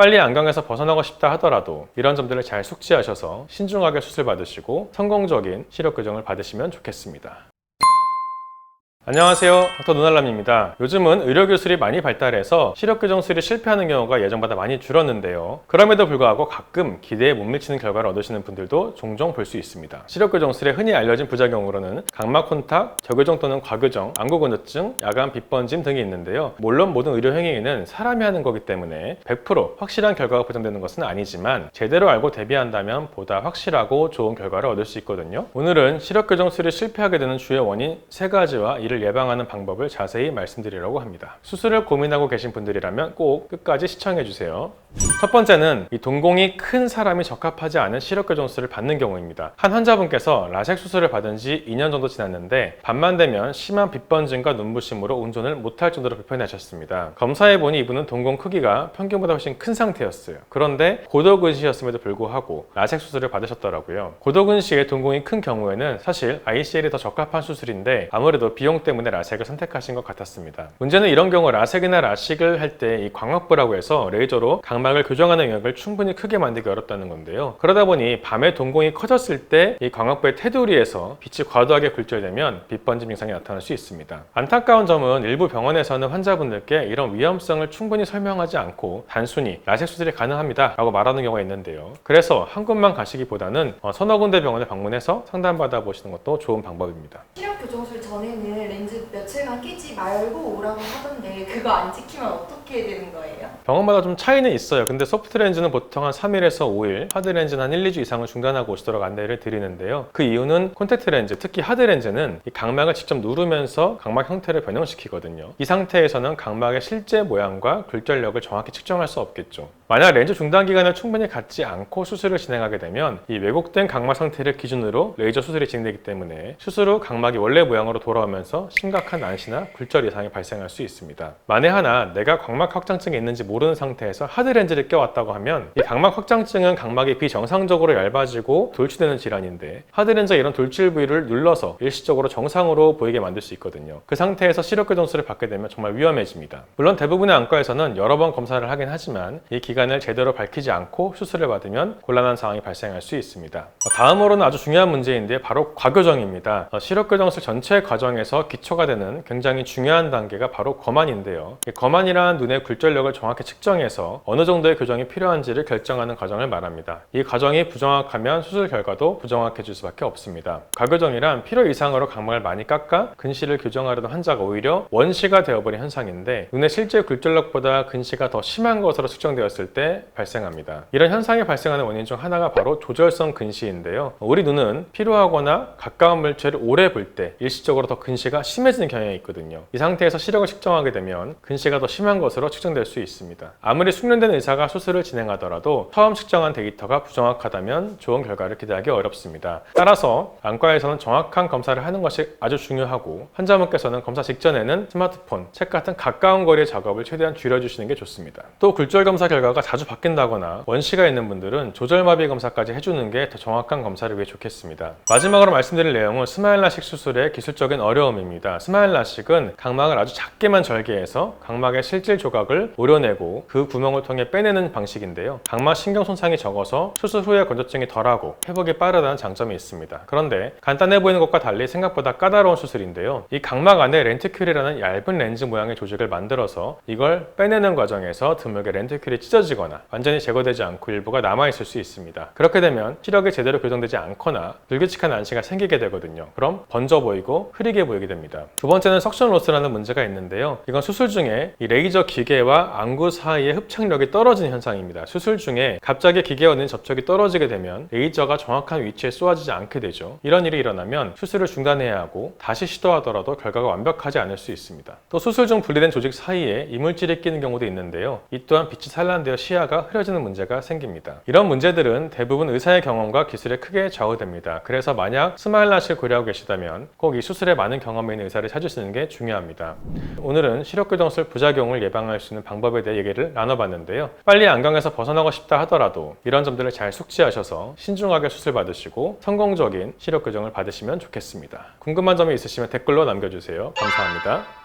빨리 안경에서 벗어나고 싶다 하더라도 이런 점들을 잘 숙지하셔서 신중하게 수술 받으시고 성공적인 시력 교정을 받으시면 좋겠습니다. 안녕하세요, 닥터 눈알람입니다. 요즘은 의료기술이 많이 발달해서 시력교정술이 실패하는 경우가 예전보다 많이 줄었는데요. 그럼에도 불구하고 가끔 기대에 못 미치는 결과를 얻으시는 분들도 종종 볼 수 있습니다. 시력교정술의 흔히 알려진 부작용으로는 각막 혼탁, 저교정 또는 과교정, 안구건조증, 야간 빛번짐 등이 있는데요. 물론 모든 의료 행위는 사람이 하는 거기 때문에 100% 확실한 결과가 보장되는 것은 아니지만 제대로 알고 대비한다면 보다 확실하고 좋은 결과를 얻을 수 있거든요. 오늘은 시력교정술이 실패하게 되는 주요 원인 3가지와 이를 예방하는 방법을 자세히 말씀드리려고 합니다. 수술을 고민하고 계신 분들이라면 꼭 끝까지 시청해 주세요. 첫 번째는 이 동공이 큰 사람이 적합하지 않은 시력교정술을 받는 경우입니다. 한 환자분께서 라섹 수술을 받은 지 2년 정도 지났는데 밤만 되면 심한 빛번짐과 눈부심으로 운전을 못할 정도로 불편해하셨습니다. 검사해보니 이분은 동공 크기가 평균보다 훨씬 큰 상태였어요. 그런데 고도근시였음에도 불구하고 라섹 수술을 받으셨더라고요. 고도근시의 동공이 큰 경우에는 사실 ICL이 더 적합한 수술인데 아무래도 비용 때문에 라섹을 선택하신 것 같았습니다. 문제는 이런 경우 라섹이나 라식을 할 때 이 광학부라고 해서 레이저로 각막을 교정하는 영역을 충분히 크게 만들기 어렵다는 건데요. 그러다 보니 밤에 동공이 커졌을 때 이 광학부의 테두리에서 빛이 과도하게 굴절되면 빛번짐 증상이 나타날 수 있습니다. 안타까운 점은 일부 병원에서는 환자분들께 이런 위험성을 충분히 설명하지 않고 단순히 라섹 수술이 가능합니다 라고 말하는 경우가 있는데요. 그래서 한 곳만 가시기보다는 서너 군데 병원에 방문해서 상담받아 보시는 것도 좋은 방법입니다. 시력교정술 전에는 렌즈 며칠간 끼지 말고 오라고 하던데 그거 안 지키면 어떻게 되는 거예요? 병원마다 좀 차이는 있어요. 근데 소프트 렌즈는 보통 한 3일에서 5일, 하드 렌즈는 한 1, 2주 이상을 중단하고 오시도록 안내를 드리는데요. 그 이유는 콘택트 렌즈, 특히 하드 렌즈는 이 각막을 직접 누르면서 각막 형태를 변형시키거든요. 이 상태에서는 각막의 실제 모양과 굴절력을 정확히 측정할 수 없겠죠. 만약 렌즈 중단 기간을 충분히 갖지 않고 수술을 진행하게 되면 이 왜곡된 각막 상태를 기준으로 레이저 수술이 진행되기 때문에 수술 후 각막이 원래 모양으로 돌아오면서 심각한 난시나 굴절 이상이 발생할 수 있습니다. 만에 하나 내가 각막 확장증이 있는지 모르는 상태에서 하드 렌즈를 껴왔다고 하면 이 각막 확장증은 각막이 비정상적으로 얇아지고 돌출되는 질환인데 하드 렌즈가 이런 돌출 부위를 눌러서 일시적으로 정상으로 보이게 만들 수 있거든요. 그 상태에서 시력교정술을 받게 되면 정말 위험해집니다. 물론 대부분의 안과에서는 여러 번 검사를 하긴 하지만 이 기간을 제대로 밝히지 않고 수술을 받으면 곤란한 상황이 발생할 수 있습니다. 다음으로는 아주 중요한 문제인데 바로 과교정입니다. 시력교정술 전체 과정에서 기초가 되는 굉장히 중요한 단계가 바로 거만인데요. 이 거만이란 눈의 굴절력을 정확히 측정해서 어느 정도의 교정이 필요한지를 결정하는 과정을 말합니다. 이 과정이 부정확하면 수술 결과도 부정확해질 수밖에 없습니다. 과교정이란 필요 이상으로 각막을 많이 깎아 근시를 교정하려던 환자가 오히려 원시가 되어버린 현상인데 눈의 실제 굴절력보다 근시가 더 심한 것으로 측정되었을 때 발생합니다. 이런 현상이 발생하는 원인 중 하나가 바로 조절성 근시인데요. 우리 눈은 피로하거나 가까운 물체를 오래 볼 때 일시적으로 더 근시가 심해지는 경향이 있거든요. 이 상태에서 시력을 측정하게 되면 근시가 더 심한 것으로 측정될 수 있습니다. 아무리 숙련된 의사가 수술을 진행하더라도 처음 측정한 데이터가 부정확하다면 좋은 결과를 기대하기 어렵습니다. 따라서 안과에서는 정확한 검사를 하는 것이 아주 중요하고 환자분께서는 검사 직전에는 스마트폰, 책 같은 가까운 거리의 작업을 최대한 줄여주시는 게 좋습니다. 또 굴절 검사 결과가 자주 바뀐다거나 원시가 있는 분들은 조절마비 검사까지 해주는 게 더 정확한 검사를 위해 좋겠습니다. 마지막으로 말씀드릴 내용은 스마일 라식 수술의 기술적인 어려움입니다. 스마일 라식은 각막을 아주 작게만 절개해서 각막의 실질 조각을 오려내고 그 구멍을 통해 빼내는 방식인데요. 각막 신경 손상이 적어서 수술 후에 건조증이 덜하고 회복이 빠르다는 장점이 있습니다. 그런데 간단해 보이는 것과 달리 생각보다 까다로운 수술인데요. 이 각막 안에 렌티큘이라는 얇은 렌즈 모양의 조직을 만들어서 이걸 빼내는 과정에서 드물게 렌티큘이 찢어지거나 완전히 제거되지 않고 일부가 남아있을 수 있습니다. 그렇게 되면 시력이 제대로 교정되지 않거나 불규칙한 난시가 생기게 되거든요. 그럼 번져 보이고 흐리게 보이게 됩니다. 두 번째는 석션 로스라는 문제가 있는데요. 이건 수술 중에 이 레이저 기계와 안구 사이의 흡착력이 떨어지는 현상입니다. 수술 중에 갑자기 기계와 눈 접촉이 떨어지게 되면 레이저가 정확한 위치에 쏘아지지 않게 되죠. 이런 일이 일어나면 수술을 중단해야 하고 다시 시도하더라도 결과가 완벽하지 않을 수 있습니다. 또 수술 중 분리된 조직 사이에 이물질이 끼는 경우도 있는데요. 이 또한 빛이 산란되어 시야가 흐려지는 문제가 생깁니다. 이런 문제들은 대부분 의사의 경험과 기술에 크게 좌우됩니다. 그래서 만약 스마일 라식을 고려하고 계시다면 꼭 이 수술에 많은 경험이 있는 의사를 찾으시는 게 중요합니다. 오늘은 시력교정술 부작용을 예방할 수 있는 방법에 대해 얘기를 나눠봤는데요. 빨리 안경에서 벗어나고 싶다 하더라도 이런 점들을 잘 숙지하셔서 신중하게 수술 받으시고 성공적인 시력교정을 받으시면 좋겠습니다. 궁금한 점이 있으시면 댓글로 남겨주세요. 감사합니다.